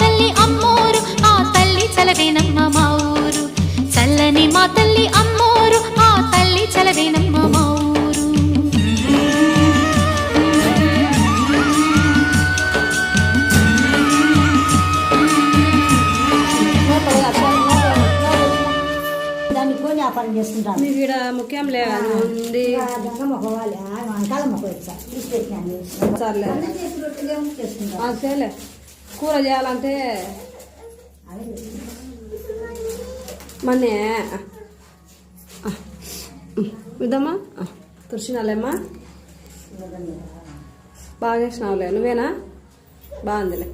తల్లి అమ్మోరు ఆ తల్లి చలవేనమ్మ మా ఊరు చల్లని మా తల్లి అమ్మోరు ఆ తల్లి చలవేనమ్మ మా ఊరు వ్యాపారం చేసుకుంటాను మీకు ఇక్కడ ముఖ్యం లేదండి సరేలే కూర చేయాలంటే మన్నే ఇద్దామా తుడిచినాలేమ్మా బాగా చేసినావులే నువ్వేనా బాగుందిలే